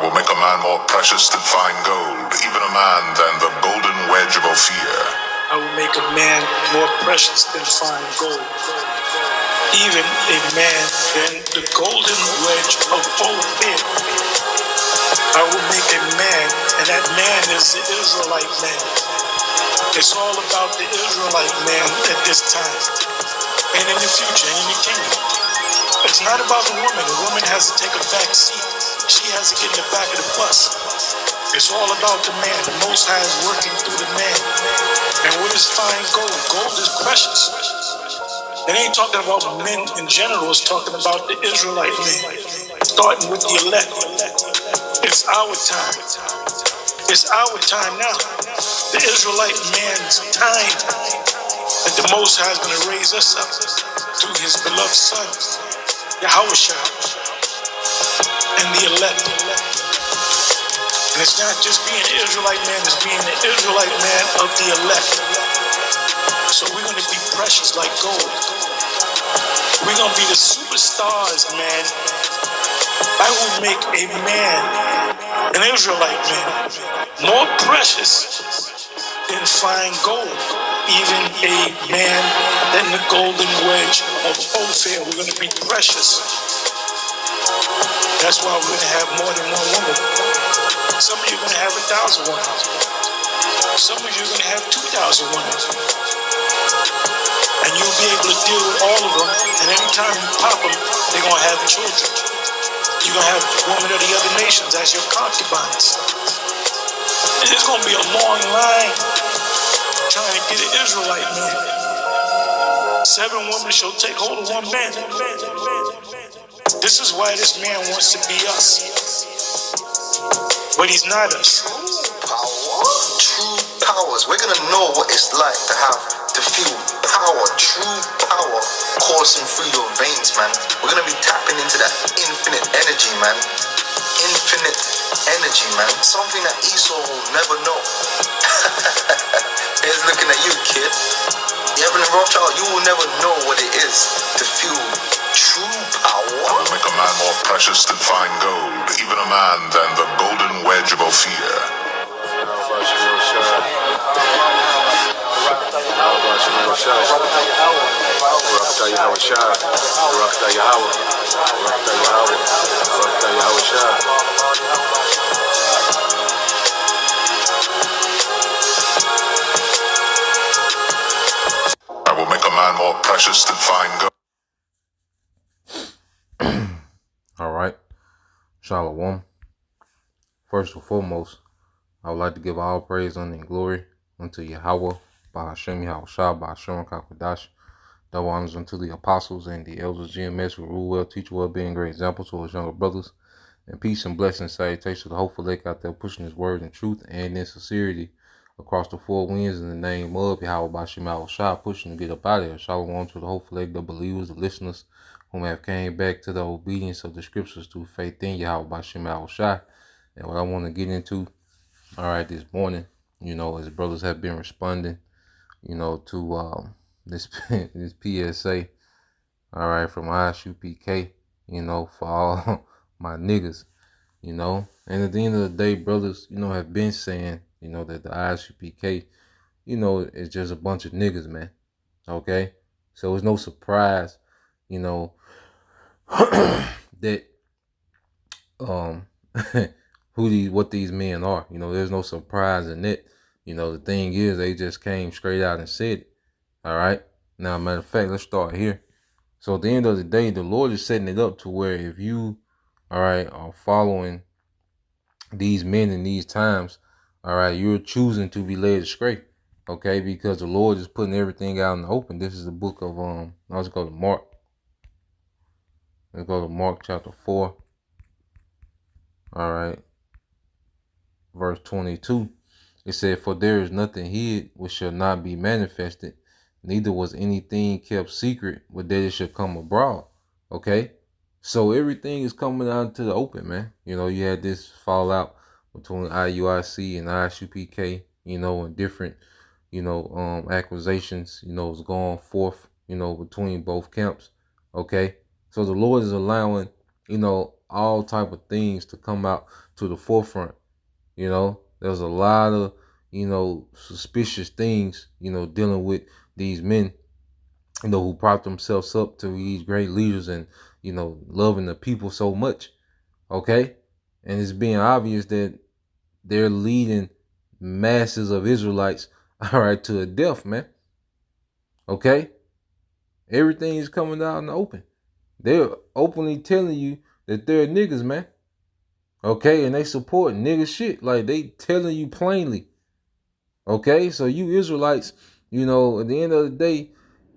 will make a man more precious than fine gold, even a man than the golden wedge of Ophir. I will make a man more precious than fine gold, even a man than the golden wedge of Ophir. I will make a man, and that man is the Israelite man. It's all about the Israelite man at this time, and in the future, and in the kingdom. It's not about the woman. The woman has to take a back seat. She has to get in the back of the bus. It's all about the man. The Most High is working through the man. And what is fine gold? Gold is precious. It ain't talking about men in general. It's talking about the Israelite man, starting with the elect. It's our time. It's our time now. The Israelite man's time that the Most High is going to raise us up through his beloved Son, Yahushua, and the elect. And it's not just being an Israelite man, it's being an Israelite man of the elect. So we're going to be precious like gold. We're going to be the superstars, man. I will make a man, an Israelite man, more precious than fine gold, even a man than the golden wedge of Ophir. We're going to be precious. That's why we're going to have more than one woman. Some of you are going to have 1,000 women. Some of you are going to have 2,000 women. And you'll be able to deal with all of them. And every time you pop them, they're going to have children. You're going to have women of the other nations as your concubines. And it's going to be a long line trying to get an Israelite man. 7 women shall take hold of one man. This is why this man wants to be us. But he's not us. Power, true powers. We're going to know what it's like to feel power, true power coursing through your veins, man. We're going to be tapping into that infinite energy, man. Infinite energy, man. Something that Esau will never know. He's looking at you, kid. Evelyn Rothschild, you will never know what it is to feel true power. I will make a man more precious than fine gold, even a man than the golden wedge of Ophir. I will make a man more precious than fine gold. All right. Shalom. First and foremost, I would like to give all praise, honor, and glory unto Yahweh, Bahashem Yahushua, Bahashem Kakadash. Double honors unto the apostles and the elders, GMS, who rule well, teach well, being great examples to his younger brothers. And peace and blessings, salutations to the hopeful lake out there pushing his word in truth and in sincerity across the 4 winds in the name of Yahweh, Bahashem Yahushua, pushing to get up out of here. Shalom to the hopeful lake, the believers, the listeners, whom have came back to the obedience of the scriptures through faith in Yahweh, Bahashem Yahushua. And what I want to get into, all right, this morning, as brothers have been responding, to this PSA, all right, from ISUPK, for all my niggas, and at the end of the day, brothers, have been saying, that the ISUPK, is just a bunch of niggas, man, okay? So it's no surprise, that, what these men are, there's no surprise in it. The thing is, they just came straight out and said it. All right. Now, matter of fact, let's start here. So at the end of the day, the Lord is setting it up to where if you, all right, are following these men in these times, all right, you're choosing to be led astray. Okay, because the Lord is putting everything out in the open. This is the book of let's go to Mark. Let's go to Mark chapter 4. All right. Verse 22. It said, "For there is nothing hid which shall not be manifested, neither was anything kept secret, but that it should come abroad." Okay? So everything is coming out to the open, man. You had this fallout between IUIC and ISUPK, and different, accusations, was going forth, between both camps. Okay? So the Lord is allowing, all type of things to come out to the forefront. You know, there's a lot of, you know, suspicious things, you know, dealing with these men, you know, who prop themselves up to these great leaders and, you know, loving the people so much. Okay. And it's being obvious that they're leading masses of Israelites, all right, to a death, man. Okay. Everything is coming out in the open. They're openly telling you that they're niggas, man. Okay, and they support nigga shit. Like, they telling you plainly. Okay, so you Israelites, you know, at the end of the day,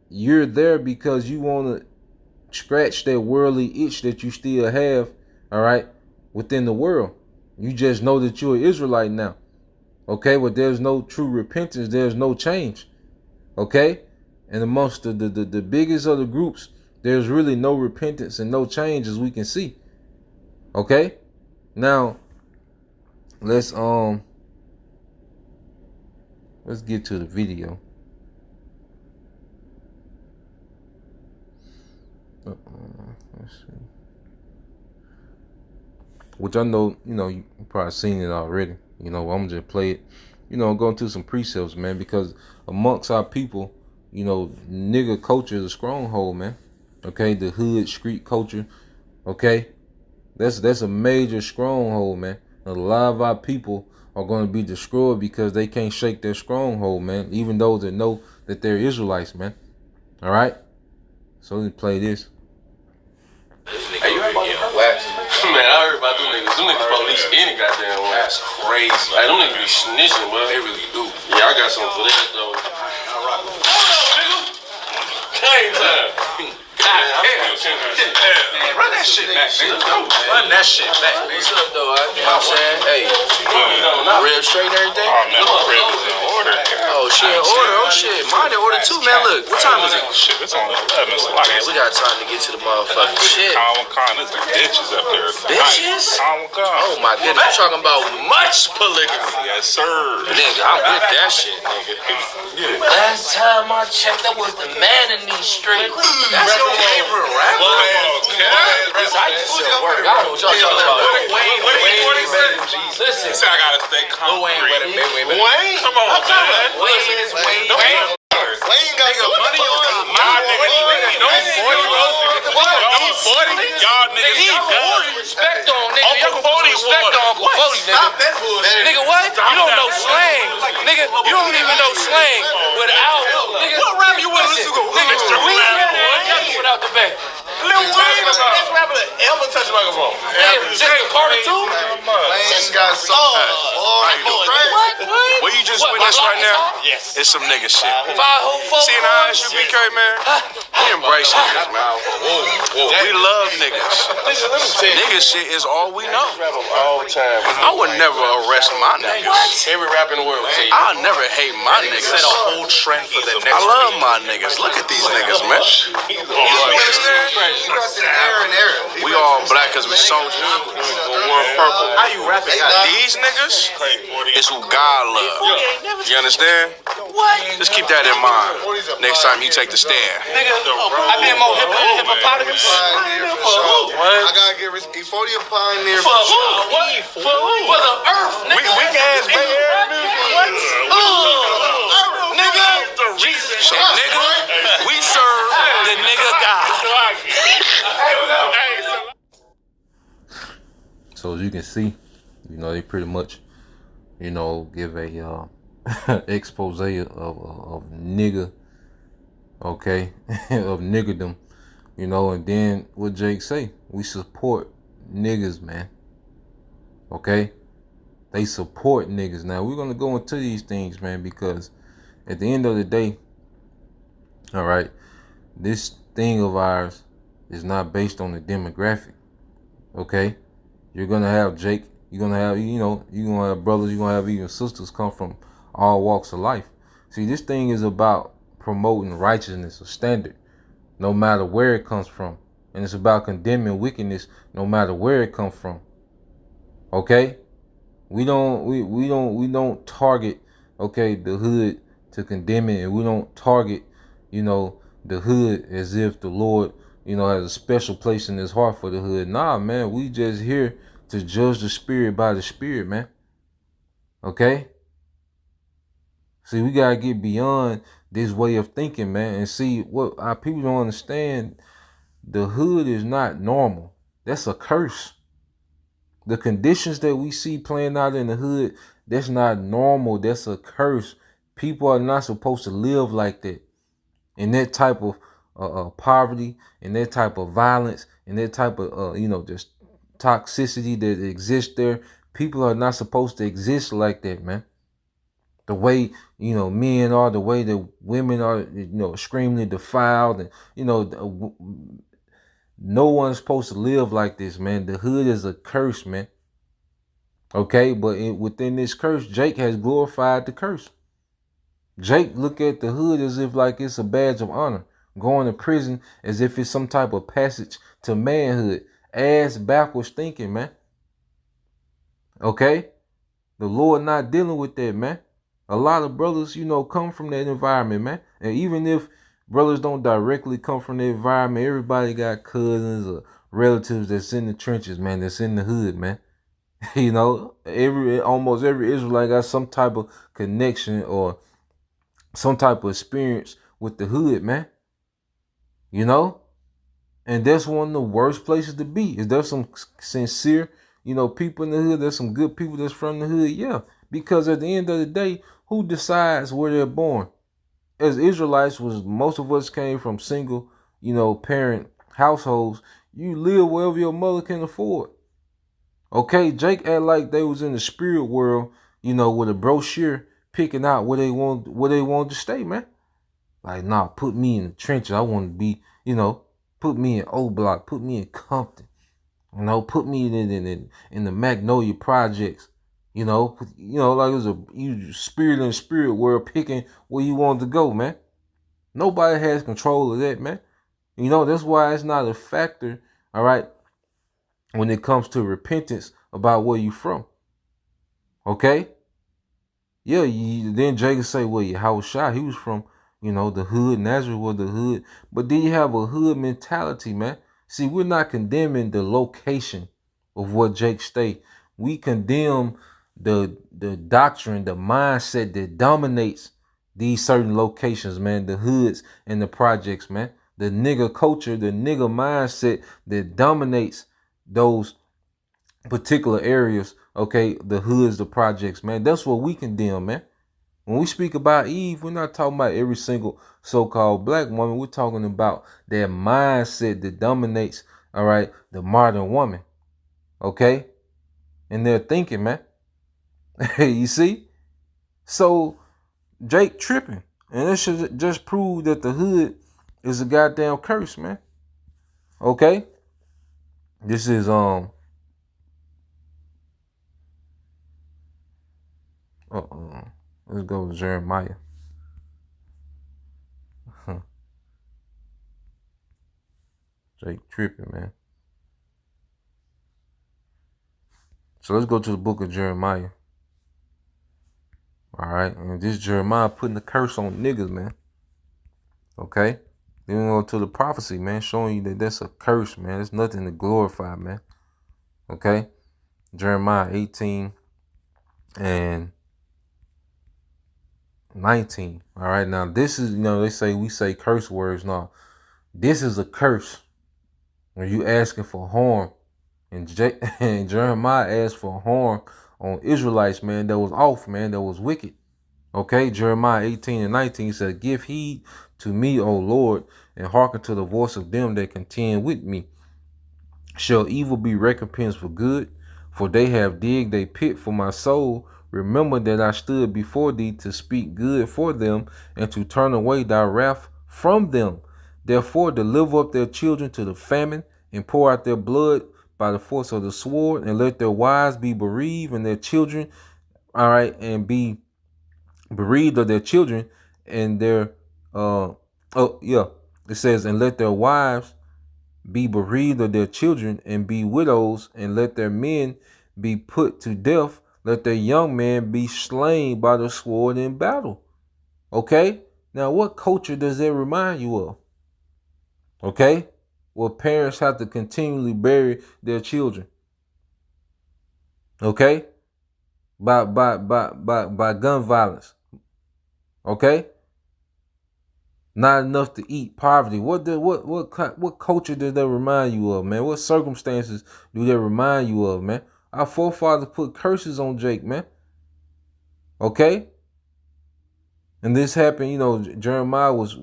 you're there because you want to scratch that worldly itch that you still have, all right, within the world. You just know that you're an Israelite now. Okay, but there's no true repentance. There's no change. Okay, and amongst the biggest of the groups, there's really no repentance and no change, as we can see. Okay, now let's get to the video. Let's see. Which I know, you know, you probably seen it already. You know, I'm gonna just play it. You know, go into some precepts, man, because amongst our people, you know, nigga culture is a stronghold, man. Okay, the hood street culture. Okay, that's a major stronghold, man. A lot of our people are going to be destroyed because they can't shake their stronghold, man. Even those that know that they're Israelites, man. All right. So let me play this. Hey, you heard about wax? Man, I heard about them niggas. Them niggas police any goddamn way. That's crazy. Like, them niggas be snitching, bro. They really do. Yeah, I got something for that, though. Game time. Man, run that shit back, nigga. Run that shit back, nigga. What's up, though? You know what I'm saying? Hey, rib straight and everything? Oh, man, my rib is in order. Oh, she in order? Oh, shit. Mine in order, too, man. Look, what time is it? Shit, it's only 11. Man, we got time to get to the motherfucking shit. There's the bitches up there. Bitches? Oh, my goodness. You talking about much polygamy? Yes, sir. Nigga, I'm with that shit, nigga. Last time I checked, I was the man in these streets. That's your favorite rapper? I just said work. I don't know what y'all talking about. Wayne. Listen. I gotta stay calm. Wayne? Come on, man. Wayne is Wayne. Wayne got some money on his Y'all niggas respect on, nigga. Uncle 40 respect on Uncle 40, nigga. Stop that bullshit. Nigga, what? You don't know slang. Nigga, you don't even know slang without, nigga. What rapper you want to listen to? Mr. Wayne. Without the back. Lil Wayne is the best rapper that ever touched the microphone. Just the Carter too? Wayne got some. What you just witnessed right now? Yes. It's some nigga shit. See in our SUBK, man? We embrace niggas, man. We love niggas. Nigga shit is all we know. All the time. I would never arrest my niggas. Every rapper in the world. I'll never hate my niggas. Set a whole trend for the next. I love my niggas. Look at these niggas, man. You understand? We all black because we soldiers. We're purple. How you rapping? These niggas is who God love. You understand? What? Just keep that in mind next time you take the stand. Nigga, I been more hippopotamus. I gotta get respect. 40 a pioneer For who? For who? For the earth, nigga. Weak ass Bay Area music. Nigga. So, nigga, we serve the nigga God. So as you can see, you know, they pretty much, you know, give a expose of nigga, okay, of niggerdom, you know, and then what Jake say, we support niggas, man, okay, they support niggas. Now we're gonna go into these things, man, because at the end of the day, all right, this thing of ours is not based on the demographic, okay. You're gonna have Jake, you're gonna have, you know, you're gonna have brothers, you're gonna have even sisters come from all walks of life. See, this thing is about promoting righteousness, a standard, no matter where it comes from. And it's about condemning wickedness no matter where it comes from. Okay? We don't target, okay, the hood to condemn it, and we don't target, you know, the hood as if the Lord has a special place in his heart for the hood. Nah, man, we just here to judge the spirit by the spirit, man. Okay? See, we gotta get beyond this way of thinking, man, and see what our people don't understand. The hood is not normal. That's a curse. The conditions that we see playing out in the hood, that's not normal. That's a curse. People are not supposed to live like that. In that type of poverty, and that type of violence, and that type of, just toxicity that exists there. People are not supposed to exist like that, man. The way, men are, the way that women are, extremely defiled, and, no one's supposed to live like this, man. The hood is a curse, man. Okay, but within this curse, Jake has glorified the curse. Jake look at the hood as if like it's a badge of honor. Going to prison as if it's some type of passage to manhood. Ass backwards thinking, man. Okay? The Lord not dealing with that, man. A lot of brothers, come from that environment, man. And even if brothers don't directly come from the environment, everybody got cousins or relatives that's in the trenches, man, that's in the hood, man. Almost every Israelite got some type of connection or some type of experience with the hood, man. And that's one of the worst places to be. Is there some sincere, people in the hood? There's some good people that's from the hood, yeah. Because at the end of the day, who decides where they're born? As Israelites, most of us came from single, parent households. You live wherever your mother can afford. Okay, Jake act like they was in the spirit world, with a brochure picking out where they want to stay, man. Like, nah, put me in the trenches. I want to be, put me in O Block, put me in Compton, put me in the Magnolia Projects, like it was you spirit in the spirit world picking where you want to go, man. Nobody has control of that, man. That's why it's not a factor, all right, when it comes to repentance about where you from. Okay? Yeah, then Jacob say, well, Yahweh Shai, he was from, the hood. Nazareth was the hood. But then you have a hood mentality, man. See, we're not condemning the location of what Jake stayed. We condemn the doctrine, the mindset that dominates these certain locations, man. The hoods and the projects, man. The nigga culture, the nigga mindset that dominates those particular areas, okay, the hoods, the projects, man. That's what we condemn, man. When we speak about Eve, we're not talking about every single so-called black woman. We're talking about that mindset that dominates, all right, the modern woman, okay? And they're thinking, man. You see? So Jake tripping. And this should just prove that the hood is a goddamn curse, man. Okay? This is let's go with Jeremiah. Jake tripping, man. So let's go to the book of Jeremiah. All right, and this Jeremiah putting the curse on niggas, man. Okay? Then we go to the prophecy, man, showing you that that's a curse, man. There's nothing to glorify, man. Okay? Jeremiah 18 and 19. All right, now this is, we say curse words. Now, this is a curse. When you asking for harm, and Jeremiah asked for harm on Israelites, man, that was off, man, that was wicked. Okay, Jeremiah 18 and 19 said, give heed to me, O Lord, and hearken to the voice of them that contend with me. Shall evil be recompensed for good? For they have digged a pit for my soul. Remember that I stood before thee to speak good for them, and to turn away thy wrath from them. Therefore deliver up their children to the famine, and pour out their blood by the force of the sword, and let their wives be bereaved, and their children, all right, and be bereaved of their children, and their it says, and let their wives be bereaved of their children, and be widows, and let their men be put to death, let their young men be slain by the sword in battle. Okay? Now, what culture does that remind you of? Okay? where parents have to continually bury their children. Okay? By gun violence. Okay? Not enough to eat, poverty. What culture does that remind you of, man? What circumstances do that remind you of, man? Our forefathers put curses on Jake, man. Okay? And this happened, Jeremiah was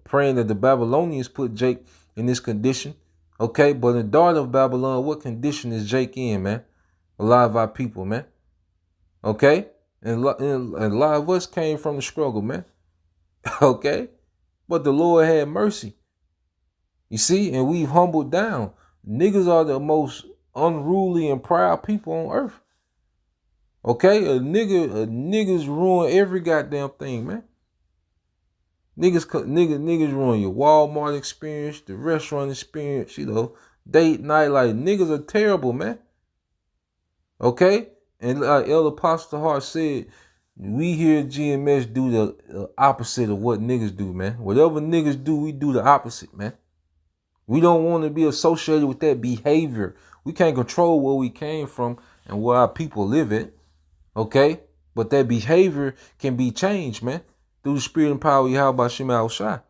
praying that the Babylonians put Jake in this condition. Okay? But in the daughter of Babylon, what condition is Jake in, man? A lot of our people, man. Okay? And a lot of us came from the struggle, man. Okay? But the Lord had mercy. You see? And we've humbled down. Niggas are the most unruly and proud people on earth. Okay? Niggas ruin every goddamn thing, man. Niggas ruin your Walmart experience, the restaurant experience, date night. Like, niggas are terrible, man. Okay? And like Elder Pastor Hart said, we here at GMS do the opposite of what niggas do, man. Whatever niggas do, we do the opposite, man. We don't want to be associated with that behavior. We can't control where we came from and where our people live at. Okay? But that behavior can be changed, man. Through the spirit and power of Yahweh Shem Shai.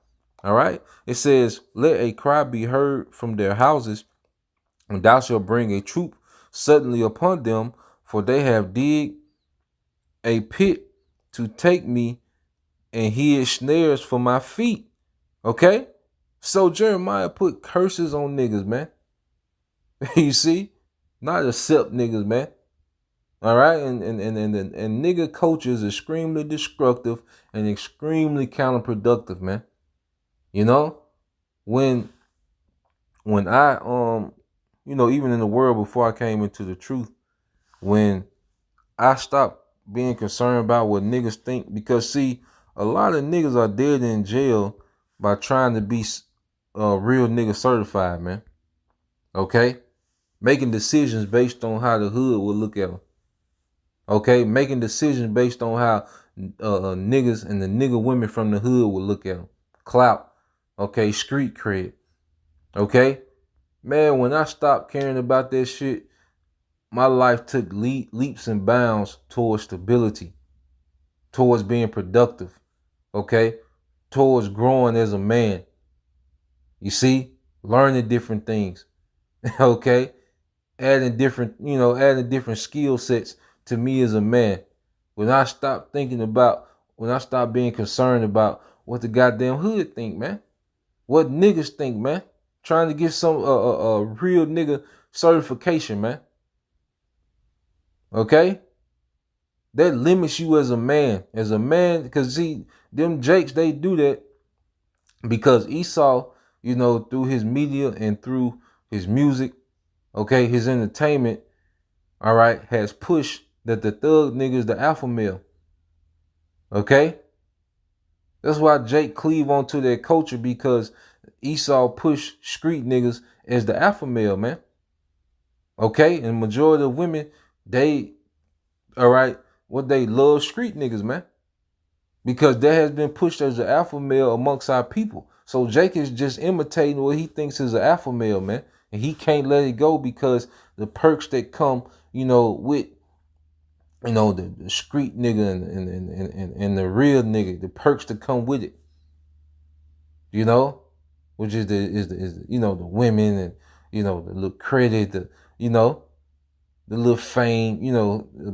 All right? It says, let a cry be heard from their houses, and thou shalt bring a troop suddenly upon them, for they have digged a pit to take me and hid snares for my feet. Okay? So Jeremiah put curses on niggas, man. You see? Not accept niggas, man. All right? And nigga culture is extremely destructive and extremely counterproductive, man. When I even in the world before I came into the truth, when I stopped being concerned about what niggas think, because see, a lot of niggas are dead in jail by trying to be real nigga certified, man. Okay? Making decisions based on how the hood will look at them. Okay? Making decisions based on how niggas and the nigga women from the hood will look at them. Clout. Okay? Street cred. Okay? Man, when I stopped caring about that shit, my life took leaps and bounds towards stability, towards being productive, okay? Towards growing as a man. You see? Learning different things, okay? Adding different skill sets to me as a man. When I stopped being concerned about what the goddamn hood think, man. What niggas think, man. Trying to get some a real nigga certification, man. Okay? That limits you as a man. Because see, them Jakes, they do that because Esau, through his media and through his music, okay, his entertainment, all right, has pushed that the thug nigga is the alpha male. Okay? That's why Jake cleave onto their culture, because Esau pushed street niggas as the alpha male, man. Okay? And majority of women, they love street niggas, man. Because that has been pushed as an alpha male amongst our people. So Jake is just imitating what he thinks is an alpha male, man. And he can't let it go because the perks that come, with, the street nigga and the real nigga, the perks that come with it. Which is the women and, the little credit, the little fame,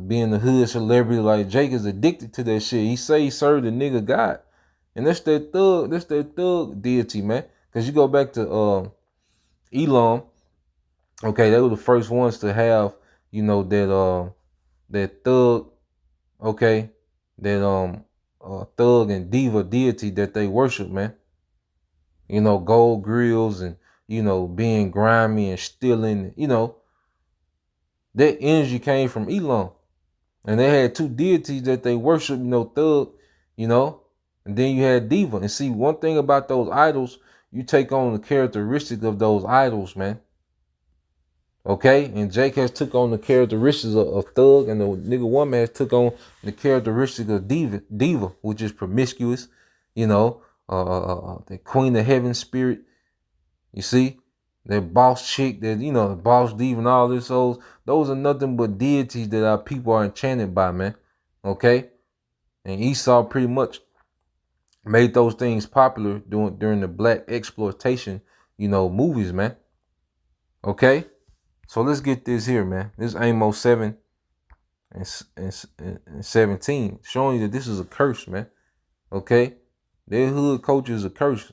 being the hood celebrity. Like, Jake is addicted to that shit. He say he served the nigga God. And that's their thug deity, man. Because you go back to Elam, okay, they were the first ones to have, that thug, okay, that thug and diva deity that they worship, man. Gold grills and, being grimy and stealing, that energy came from Elam. And they had two deities that they worship, thug, and then you had diva. And see, one thing about those idols, you take on the characteristics of those idols, man. Okay? And Jake has took on the characteristics of thug, and the nigga woman has took on the characteristics of diva, which is promiscuous, the queen of heaven spirit. You see? that boss chick, that, you know, boss diva and all this, those are nothing but deities that our people are enchanted by, man. Okay? And Esau pretty much made those things popular during the black exploitation, you know, movies, man. Okay? So let's get this here, man. This is Amos 7 and 17, showing you that this is a curse, man. Okay? Their hood culture is a curse.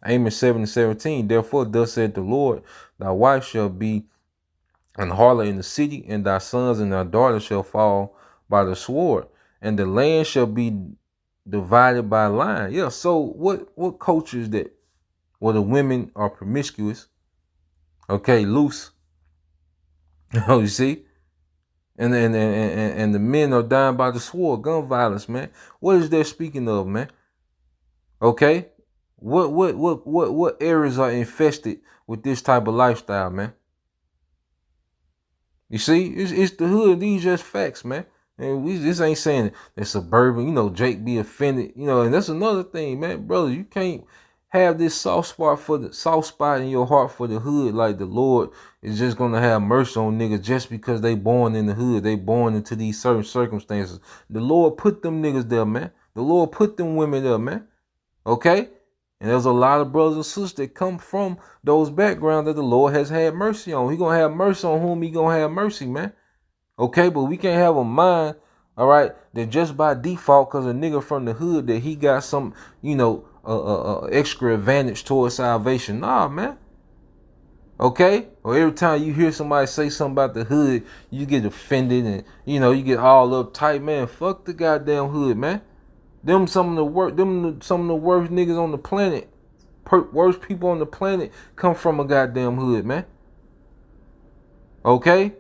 Amos 7 and 17, therefore thus said the Lord, thy wife shall be an harlot in the city, and thy sons and thy daughters shall fall by the sword, and the land shall be divided by line. Yeah, so what culture is that? Where the women are promiscuous, okay, loose. You see? And the men are dying by the sword, gun violence, man. What is that speaking of, man? Okay? What areas are infested with this type of lifestyle, man? You see, it's the hood. These just facts, man. And this ain't saying that suburban, you know, Jake be offended, you know. And that's another thing, man, brother. You can't have this soft spot in your heart for the hood, like the Lord is just gonna have mercy on niggas just because they born in the hood. They born into these certain circumstances. The Lord put them niggas there, man. The Lord put them women there, man. Okay? And there's a lot of brothers and sisters that come from those backgrounds that the Lord has had mercy on. He gonna have mercy on whom he gonna have mercy, man. Okay, but we can't have a mind, all right, that just by default, because a nigga from the hood, that he got some, you know, extra advantage towards salvation. Nah, man. Okay? Or every time you hear somebody say something about the hood, you get offended and, you know, you get all uptight, man. Fuck the goddamn hood, man. Them some of the worst niggas on the planet, worst people on the planet come from a goddamn hood, man. Okay?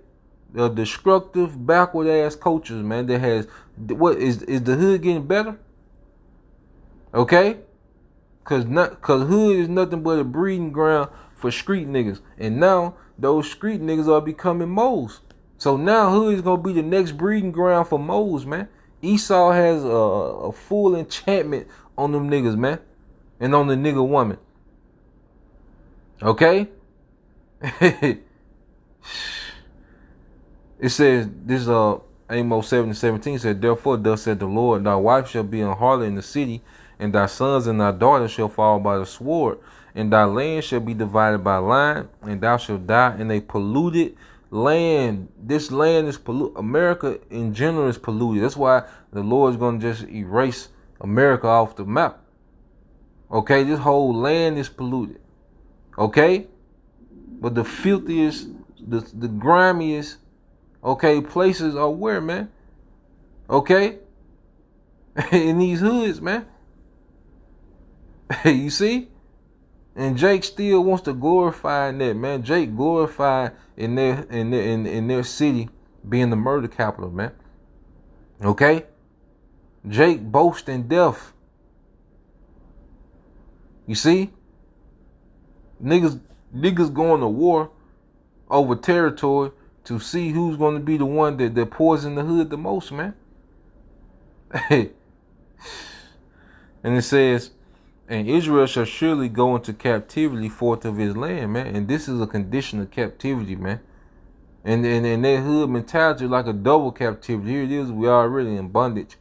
The destructive, backward ass cultures, man, that has, what is the hood getting better? Okay? Cause hood is nothing but a breeding ground for street niggas. And now those street niggas are becoming moles. So now hood is gonna be the next breeding ground for moles, man. Esau has a full enchantment on them niggas, man. And on the nigga woman. Okay? It says, this Amos 7:17 said, therefore thus said the Lord, thy wife shall be an harlot in the city, and thy sons and thy daughters shall fall by the sword, and thy land shall be divided by line, and thou shalt die in a polluted land. This land is polluted. America in general is polluted. That's why the Lord is going to just erase America off the map. Okay, this whole land is polluted. Okay, but the filthiest, the grimiest, okay, places are where, man? Okay? In these hoods, man. You see? And Jake still wants to glorify in that, man. Jake glorified in their city being the murder capital, man. Okay? Jake boasts in death. You see? Niggas going to war over territory to see who's going to be the one that poison the hood the most, man. And it says, and Israel shall surely go into captivity forth of his land, man. And this is a condition of captivity, man. And that hood mentality is like a double captivity. Here it is, we are already in bondage,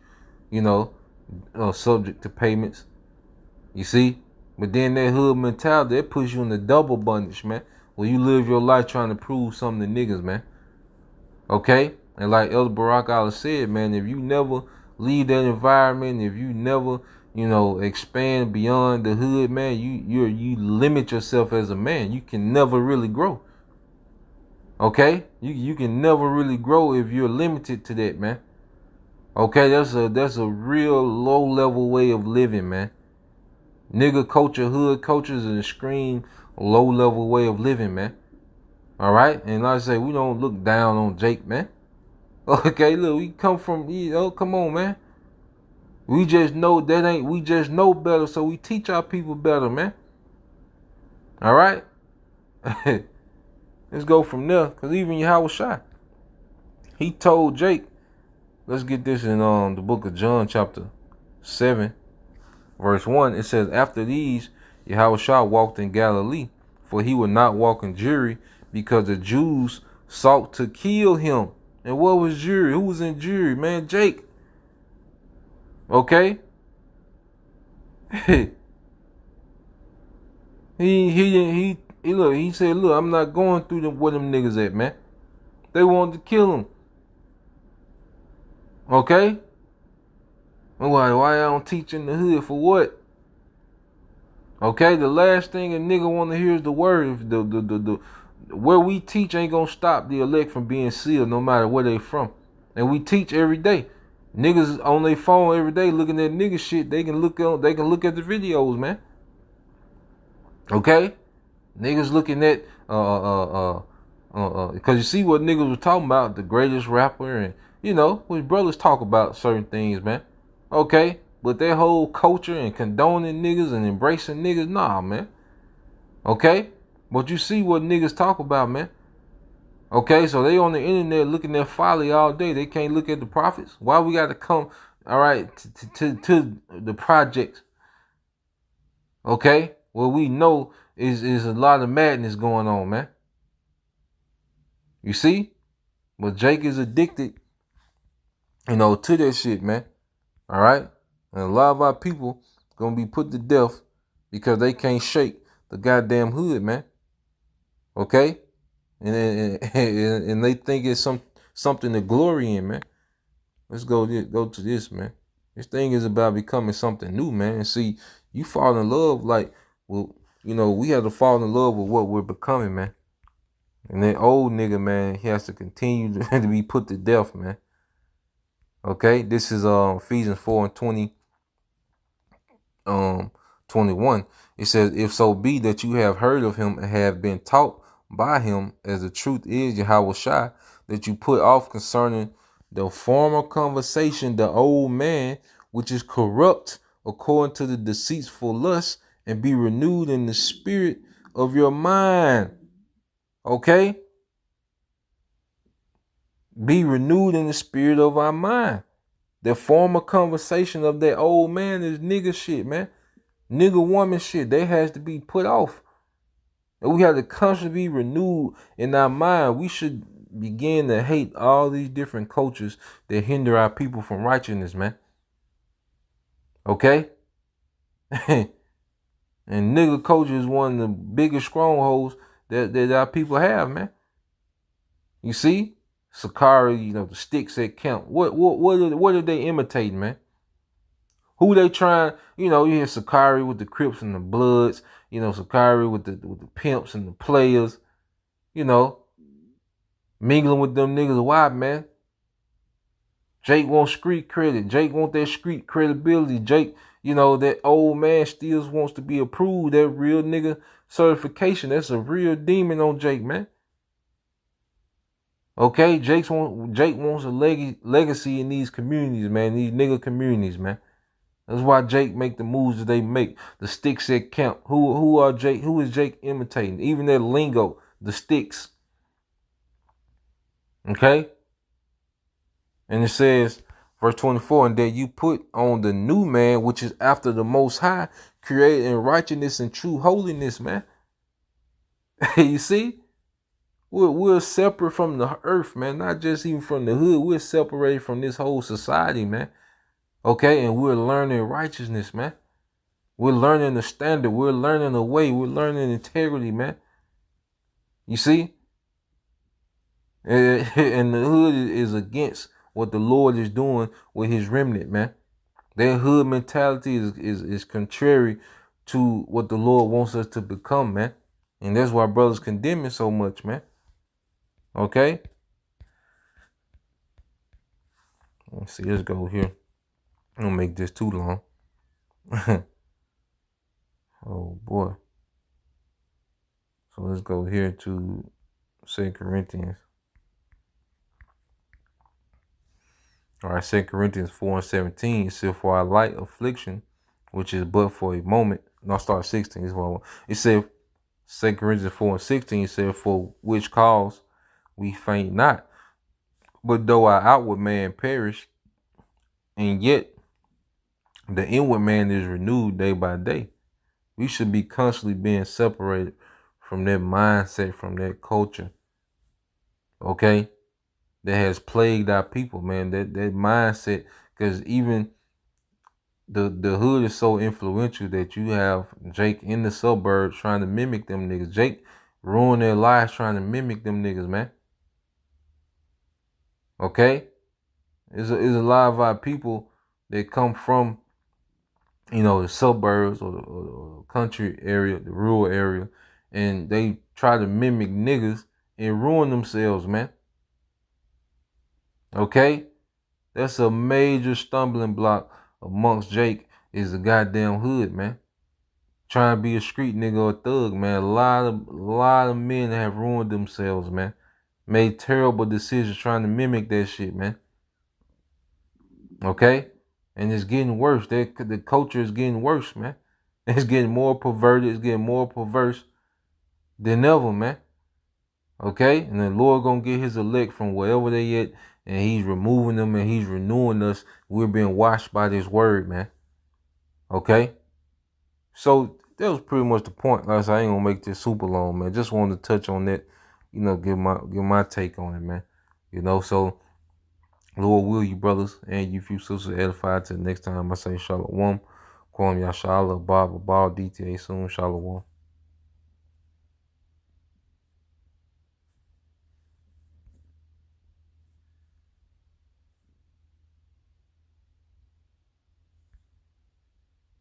you know, subject to payments. You see? But then that hood mentality, that puts you in the double bondage, man. Where you live your life trying to prove something to niggas, man. Okay? And like Elder Barack Allah said, man, if you never leave that environment, if you never, you know, expand beyond the hood, man, you limit yourself as a man. You can never really grow. Okay? You can never really grow if you're limited to that, man. Okay, that's a real low level way of living, man. Nigga culture, hood culture is an extreme low level way of living, man. All right, and like I say, we don't look down on Jake, man. Okay, look, we come from, you know, come on, man. We just know we just know better, so we teach our people better, man. All right, let's go from there, cause even Yahushua, he told Jake. Let's get this in the book of John, chapter 7, verse 1. It says, after these, Yahushua walked in Galilee, for he would not walk in jury, because the Jews sought to kill him. And what was jury? Who was in jury? Man, Jake. Okay? he look, he said, look, I'm not going through them where them niggas at, man. They wanted to kill him. Okay? Why I don't teach in the hood for what? Okay, the last thing a nigga want to hear is the word. The where we teach ain't gonna stop the elect from being sealed, no matter where they from. And we teach every day. Niggas on their phone every day looking at nigga shit. They can look at the videos, man. Okay, niggas looking at because you see what niggas was talking about, the greatest rapper, and you know, when brothers talk about certain things, man. Okay. But that whole culture and condoning niggas and embracing niggas, nah, man. Okay? But you see what niggas talk about, man. Okay? So they on the internet looking at folly all day. They can't look at the prophets. Why we got to come, all right, to the projects? Okay? What we know is a lot of madness going on, man. You see? But Jake is addicted, you know, to that shit, man. All right? And a lot of our people gonna be put to death because they can't shake the goddamn hood, man. Okay? And they think it's something to glory in, man. Let's go to this, man. This thing is about becoming something new, man. And see, you fall in love like, well, you know, we have to fall in love with what we're becoming, man. And that old nigga, man, he has to continue to be put to death, man. Okay? This is Ephesians 4:20. 21, it says, if so be that you have heard of him and have been taught by him, as the truth is Yahweh Shai, that you put off concerning the former conversation the old man, which is corrupt according to the deceitful lust, and be renewed in the spirit of your mind. Okay? Be renewed in the spirit of our mind. The former conversation of that old man is nigga shit, man. Nigga woman shit. They has to be put off. And we have to constantly be renewed in our mind. We should begin to hate all these different cultures that hinder our people from righteousness, man. Okay? And nigga culture is one of the biggest strongholds that our people have, man. You see? Sakari, you know, the sticks at camp. What are they imitating, man? Who they trying? You know, you hear Sakari with the Crips and the Bloods. You know, Sakari with the pimps and the players. You know, mingling with them niggas. Why, man? Jake wants street credit. Jake want that street credibility. Jake, you know, that old man still wants to be approved. That real nigga certification. That's a real demon on Jake, man. Okay, Jake wants a legacy in these communities, man. These nigga communities, man. That's why Jake make the moves that they make. The sticks at camp. Who is Jake imitating? Even their lingo, the sticks. Okay? And it says, verse 24, and that you put on the new man, which is after the Most High, created in righteousness and true holiness, man. You see? We're separate from the earth, man. Not just even from the hood. We're separated from this whole society, man. Okay? And we're learning righteousness, man. We're learning the standard. We're learning the way. We're learning integrity, man. You see? And the hood is against what the Lord is doing with his remnant, man. Their hood mentality is contrary to what the Lord wants us to become, man. And that's why brothers condemn it so much, man. Okay? Let's see, let's go here. I don't make this too long. Oh boy. So let's go here to 2 Corinthians. All right, 2 Corinthians 4:17. It says, for our light affliction, which is but for a moment. No, I'll start 16. This is what I want. It said, 2 Corinthians 4:16, it said, for which cause we faint not. But though our outward man perish, and yet the inward man is renewed day by day. We should be constantly being separated from that mindset, from that culture, okay, that has plagued our people, man. That mindset, because even the hood is so influential that you have Jake in the suburbs trying to mimic them niggas. Jake ruined their lives trying to mimic them niggas, man. Okay? There's a lot of our people that come from, you know, the suburbs or the country area, the rural area, and they try to mimic niggas and ruin themselves, man. Okay? That's a major stumbling block amongst Jake is the goddamn hood, man. Trying to be a street nigga or a thug, man. A lot of men have ruined themselves, man. Made terrible decisions trying to mimic that shit, man. Okay? And it's getting worse. The culture is getting worse, man. It's getting more perverted. It's getting more perverse than ever, man. Okay? And the Lord gonna get his elect from wherever they at, and he's removing them and he's renewing us. We're being washed by this word, man. Okay? So that was pretty much the point. Like I said, I ain't gonna make this super long, man. Just wanted to touch on that, you know, give my take on it, man. You know, so Lord will you brothers and you few sisters edified till the next time I say Shalom. Kwam Yashala, Baba, DTA soon, Shalom.